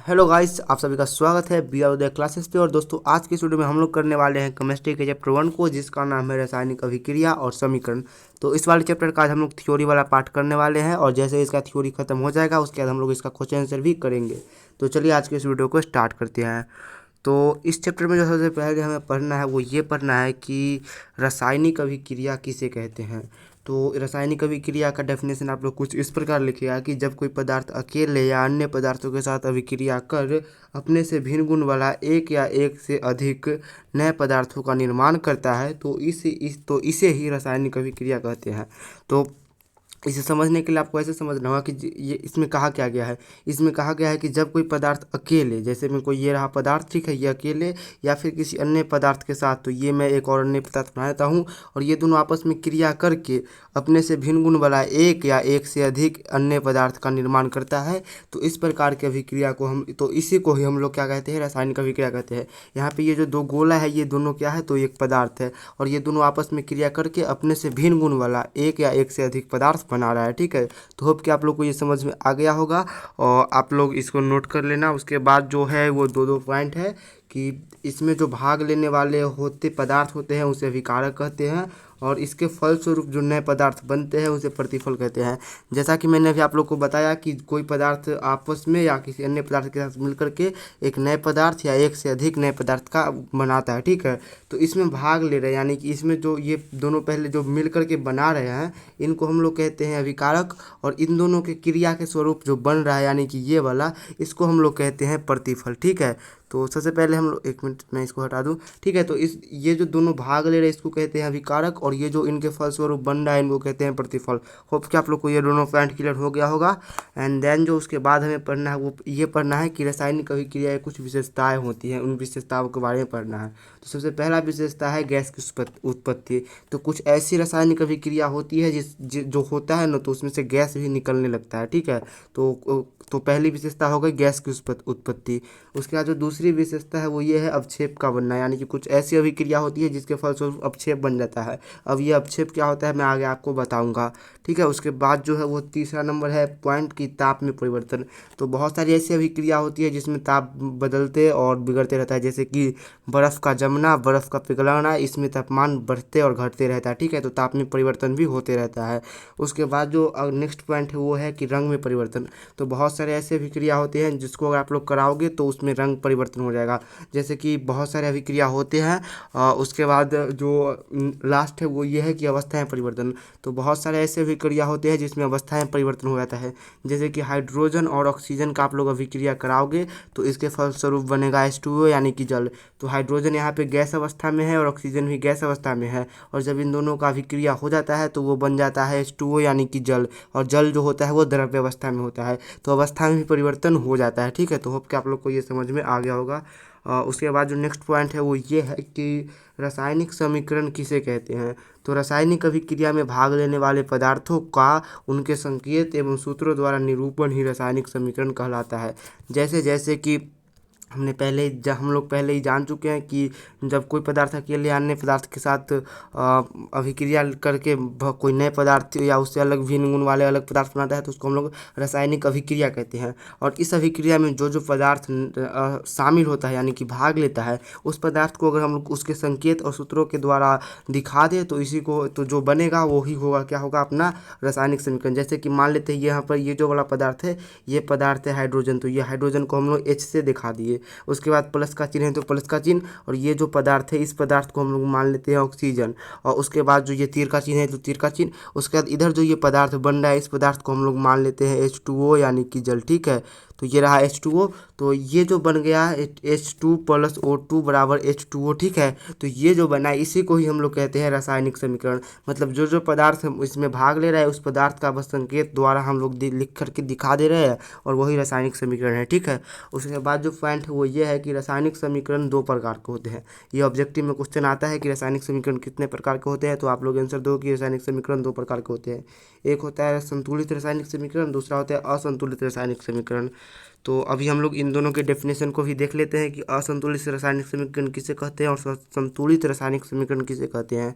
Hello guys, आप सभी का स्वागत है बी आर उदय क्लासेस पे। और दोस्तों, आज की वीडियो में हम लोग करने वाले हैं केमिस्ट्री के चैप्टर 1 को, जिसका नाम है रासायनिक अभिक्रिया और समीकरण। तो इस वाले चैप्टर का आज हम लोग थ्योरी वाला पार्ट करने वाले हैं, और जैसे इसका थ्योरी खत्म हो जाएगा उसके बाद हम लोग इसका क्वेश्चन आंसर भी करेंगे। तो चलिए आज के इस वीडियो को स्टार्ट करते हैं। तो इस चैप्टर में जो सबसे पहले हमें पढ़ना है वो ये पढ़ना है कि रासायनिक अभिक्रिया किसे कहते हैं। तो रासायनिक अभिक्रिया का डेफिनेशन आप लोग कुछ इस प्रकार लिखिएगा कि जब कोई पदार्थ अकेले या अन्य पदार्थों के साथ अभिक्रिया कर अपने से भिन्न गुण वाला एक या एक से अधिक नए पदार्थों का निर्माण करता है तो इसे ही रासायनिक अभिक्रिया कहते हैं। तो इसे समझने के लिए आपको ऐसे समझना होगा कि ये इसमें कहा क्या गया है। इसमें कहा गया है कि जब कोई पदार्थ अकेले, जैसे में कोई ये रहा पदार्थ, ठीक है, ये अकेले या फिर किसी अन्य पदार्थ के साथ, तो ये मैं एक और अन्य पदार्थ बना देता हूँ और ये दोनों आपस में क्रिया करके अपने से भिन्न गुण वाला एक या एक से अधिक अन्य पदार्थ का निर्माण करता है, तो इस प्रकार की अभिक्रिया को इसी को ही हम लोग क्या कहते हैं, रासायनिक अभिक्रिया कहते हैं। यहाँ पे ये जो दो गोला है ये दोनों क्या है, तो एक पदार्थ है और ये दोनों आपस में क्रिया करके अपने से भिन्न गुण वाला एक या एक से अधिक पदार्थ बना रहा है, ठीक है। तो होप कि आप लोग को ये समझ में आ गया होगा और आप लोग इसको नोट कर लेना। उसके बाद जो है वो दो पॉइंट है कि इसमें जो भाग लेने वाले पदार्थ होते हैं उसे अभिकारक कहते हैं, और इसके फलस्वरूप जो नए पदार्थ बनते हैं उसे प्रतिफल कहते हैं। जैसा कि मैंने अभी आप लोग को बताया कि कोई पदार्थ आपस में या किसी अन्य पदार्थ के साथ मिलकर के एक नए पदार्थ या एक से अधिक नए पदार्थ का बनाता है, ठीक है। तो इसमें भाग ले रहे हैं, यानी कि इसमें जो ये दोनों पहले जो मिल करके बना रहे हैं इनको हम लोग कहते हैं अभिकारक, और इन दोनों के क्रिया के स्वरूप जो बन रहा है यानी कि ये वाला, इसको हम लोग कहते हैं प्रतिफल, ठीक है। तो सबसे पहले हम लोग, एक मिनट मैं इसको हटा दूं, ठीक है। तो ये जो दोनों भाग ले रहे हैं इसको कहते हैं अभिकारक, और ये जो इनके फलस्वरूप बन रहा है इनको कहते हैं प्रतिफल। होप कि आप लोग को ये दोनों पॉइंट क्लियर हो गया होगा। एंड देन जो उसके बाद हमें पढ़ना है वो ये पढ़ना है कि रासायनिक अभिक्रिया की कुछ विशेषताएं होती हैं, उन विशेषताओं के बारे में पढ़ना है। तो सबसे पहला विशेषता है गैस की उत्पत्ति। तो कुछ ऐसी रासायनिक अभिक्रिया होती है जो होता है ना, तो उसमें से गैस भी निकलने लगता है, ठीक है। तो पहली विशेषता हो गई गैस की उत्पत्ति। उसके बाद जो दूसरी विशेषता है वो ये है अवक्षेप का बनना, यानी कि कुछ ऐसी अभिक्रिया होती है जिसके फलस्वरूप अवक्षेप बन जाता है। अब ये अवक्षेप क्या होता है मैं आगे आपको बताऊंगा, ठीक है। उसके बाद जो है वो तीसरा नंबर है पॉइंट की ताप में परिवर्तन। तो बहुत सारी ऐसी अभिक्रिया होती है जिसमें ताप बदलते और बिगड़ते रहता है, जैसे कि बर्फ़ का जमना, बर्फ़ का पिघलना, इसमें तापमान बढ़ते और घटते रहता है, ठीक है। तो ताप में परिवर्तन भी होते रहता है। उसके बाद जो नेक्स्ट पॉइंट है वो है कि रंग में परिवर्तन। तो बहुत सारे ऐसे अभिक्रिया होते हैं जिसको अगर आप लोग कराओगे तो उसमें रंग परिवर्तन हो जाएगा, जैसे कि बहुत सारे अभिक्रिया होते हैं। उसके बाद जो लास्ट है वो ये है कि अवस्थाएं परिवर्तन। तो बहुत सारे ऐसे अभिक्रिया होते हैं जिसमें अवस्थाएं परिवर्तन हो जाता है, जैसे कि हाइड्रोजन और ऑक्सीजन का आप लोग अभिक्रिया कराओगे तो इसके फलस्वरूप बनेगा H2O यानी कि जल। तो हाइड्रोजन यहाँ पे गैस अवस्था में है और ऑक्सीजन भी गैस अवस्था में है, और जब इन दोनों का अभिक्रिया हो जाता है तो वो बन जाता है H2O यानी कि जल, और जल जो होता है वो द्रव्य अवस्था में होता है, तो अवस्था में भी परिवर्तन हो जाता है, ठीक है। तो होप कि आप लोग को ये समझ में आ गया होगा। उसके बाद जो नेक्स्ट पॉइंट है वो ये है कि रासायनिक समीकरण किसे कहते हैं। तो रासायनिक अभिक्रिया में भाग लेने वाले पदार्थों का उनके संकेत एवं सूत्रों द्वारा निरूपण ही रासायनिक समीकरण कहलाता है। जैसे जैसे कि हम लोग पहले ही जान चुके हैं कि जब कोई पदार्थ अकेले अन्य पदार्थ के साथ अभिक्रिया करके कोई नए पदार्थ या उससे अलग भिन्न गुण वाले अलग पदार्थ बनाता है तो उसको हम लोग रासायनिक अभिक्रिया कहते हैं। और इस अभिक्रिया में जो जो पदार्थ शामिल होता है यानी कि भाग लेता है, उस पदार्थ को अगर हम लोग उसके संकेत और सूत्रों के द्वारा दिखा दें तो इसी को तो जो बनेगा वो ही होगा, क्या होगा, अपना रासायनिक समीकरण। जैसे कि मान लेते हैं यहाँ पर ये जो वाला पदार्थ है ये पदार्थ है हाइड्रोजन, तो ये हाइड्रोजन को हम लोग H से दिखा दिए। उसके बाद प्लस का चिन्ह है तो प्लस का चिन्ह, और ये जो पदार्थ है इस पदार्थ को हम लोग मान लेते हैं ऑक्सीजन, और उसके बाद जो ये तीर का चिन्ह है तो तीर का चिन्ह। उसके बाद इधर जो ये पदार्थ बन रहा है इस पदार्थ को हम लोग मान लेते हैं H2O यानी कि जल, ठीक है। तो ये रहा H2O, तो ये जो बन गया H2 + O2 = H2O, ठीक है। तो ये जो बना है इसी को ही हम लोग कहते हैं रासायनिक समीकरण। मतलब जो जो पदार्थ इसमें भाग ले रहा है उस पदार्थ का बस संकेत द्वारा हम लोग लिख करके दिखा दे रहे हैं, और वही रासायनिक समीकरण है, ठीक है। उसके बाद जो पॉइंट है वो ये है कि रासायनिक समीकरण दो प्रकार के होते हैं। ये ऑब्जेक्टिव में क्वेश्चन आता है कि रासायनिक समीकरण कितने प्रकार के होते हैं, तो आप लोग आंसर दो कि रासायनिक समीकरण दो प्रकार के होते हैं। एक होता है संतुलित रासायनिक समीकरण, दूसरा होता है असंतुलित रासायनिक समीकरण। तो अभी हम लोग इन दोनों के डेफिनेशन को भी देख लेते हैं कि असंतुलित रासायनिक समीकरण किसे कहते हैं और संतुलित रासायनिक समीकरण किसे कहते हैं।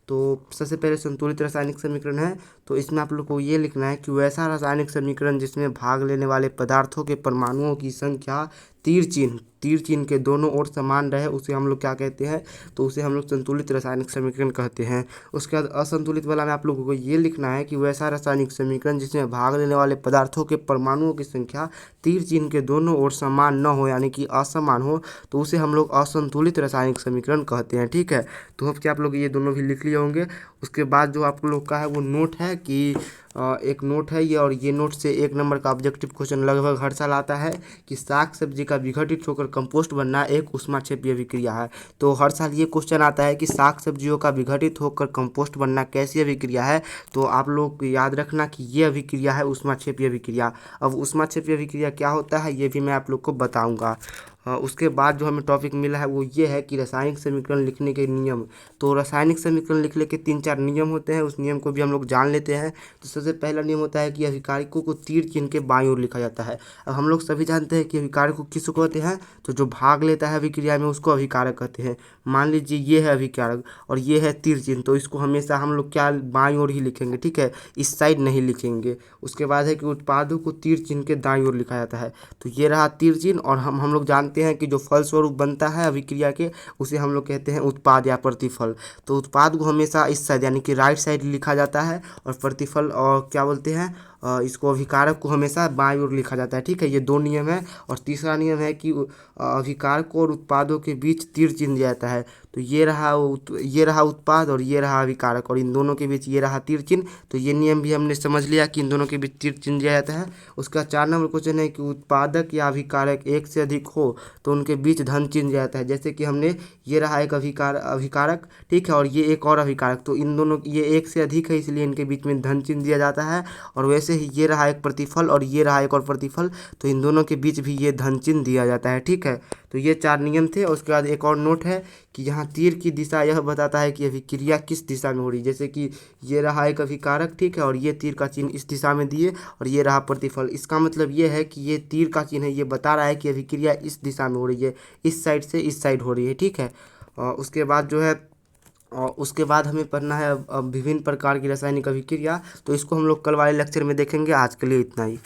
तो सबसे पहले संतुलित रासायनिक समीकरण है, तो इसमें आप लोग को ये लिखना है कि वैसा रासायनिक समीकरण जिसमें भाग लेने वाले पदार्थों के परमाणुओं की संख्या तीर चिन्ह के दोनों ओर समान रहे, उसे हम लोग क्या कहते हैं, तो उसे हम लोग संतुलित रासायनिक समीकरण कहते हैं। उसके बाद असंतुलित वाला में आप लोगों को ये लिखना है कि वैसा रासायनिक समीकरण जिसमें भाग लेने वाले पदार्थों के परमाणुओं की संख्या तीर चिन्ह के दोनों ओर समान न हो, यानी कि असमान हो, तो उसे हम लोग असंतुलित रासायनिक समीकरण कहते हैं। ठीक है, तो होप कि आप लोग ये दोनों भी लिख लिए होंगे। उसके बाद जो आप लोग का है वो नोट है कि एक नोट है ये, और ये नोट से 1 नंबर का ऑब्जेक्टिव क्वेश्चन लगभग हर साल आता है कि साग सब्जी का विघटित होकर कंपोस्ट बनना एक ऊष्माक्षेपीय अभिक्रिया है। तो हर साल ये क्वेश्चन आता है कि साग सब्जियों का विघटित होकर कंपोस्ट बनना कैसी अभिक्रिया है। तो आप लोग याद रखना कि ये अभिक्रिया है ऊष्माक्षेपीय अभिक्रिया। अब ऊष्माक्षेपीय अभिक्रिया क्या होता है ये भी मैं आप लोग को बताऊँगा। उसके बाद जो हमें टॉपिक मिला है वो ये है कि रासायनिक समीकरण लिखने के नियम। तो रासायनिक समीकरण लिखने के 3-4 नियम होते हैं, उस नियम को भी हम लोग जान लेते हैं। तो सबसे पहला नियम होता है कि अभिकारकों को तीर चिन्ह के बाईं ओर लिखा जाता है। अब हम लोग सभी जानते हैं कि अभिकारक किसको कहते हैं, तो जो भाग लेता है अभिक्रिया में उसको अभिकारक कहते हैं। मान लीजिए ये है अभिकारक और ये है तीर चिन्ह, तो इसको हमेशा हम लोग क्या बाईं ओर ही लिखेंगे, ठीक है, इस साइड नहीं लिखेंगे। उसके बाद है कि उत्पादों को तीर चिन्ह के दाईं ओर लिखा जाता है। तो ये रहा तीर चिन्ह, और हम लोग जानते हैं कि जो फलस्वरूप बनता है अभिक्रिया के उसे हम लोग कहते हैं उत्पाद या प्रतिफल। तो उत्पाद को हमेशा इस साइड यानी कि राइट साइड लिखा जाता है, और प्रतिफल और क्या बोलते हैं इसको अभिकारक को हमेशा बाईं ओर लिखा जाता है। ठीक है, ये 2 नियम है। और तीसरा नियम है कि अभिकारक और उत्पादों के बीच तीर चिन्ह दिया जाता है। तो ये रहा उत्पाद और ये रहा अभिकारक, और इन दोनों के बीच ये रहा तीर चिन्ह। तो ये नियम भी हमने समझ लिया कि इन दोनों के बीच तीर चिन्ह दिया जाता है। उसका 4 नंबर क्वेश्चन है कि उत्पादक या अभिकारक एक से अधिक हो तो उनके बीच धन चिन्ह दिया जाता है। जैसे कि हमने ये रहा एक अभिकारक, ठीक है, और ये एक और अभिकारक, तो इन दोनों ये एक से अधिक है इसलिए इनके बीच में धन चिन्ह दिया जाता है। और वैसे ही ये रहा एक प्रतिफल और ये रहा एक और प्रतिफल, तो इन दोनों के बीच भी ये धन चिन्ह दिया जाता है। ठीक है, तो ये 4 नियम थे। उसके बाद एक और नोट है कि यहाँ तीर की दिशा यह बताता है कि अभिक्रिया किस दिशा में हो रही है। जैसे कि ये रहा एक अभिकारक, ठीक है, और ये तीर का चिन्ह इस दिशा में दिए, और ये रहा प्रतिफल। इसका मतलब ये है कि ये तीर का चिन्ह है, ये बता रहा है कि अभिक्रिया इस दिशा में हो रही है, इस साइड से इस साइड हो रही है। ठीक है, उसके बाद जो है और उसके बाद हमें पढ़ना है अब विभिन्न प्रकार की रासायनिक अभिक्रिया। तो इसको हम लोग कल वाले लेक्चर में देखेंगे। आज के लिए इतना ही।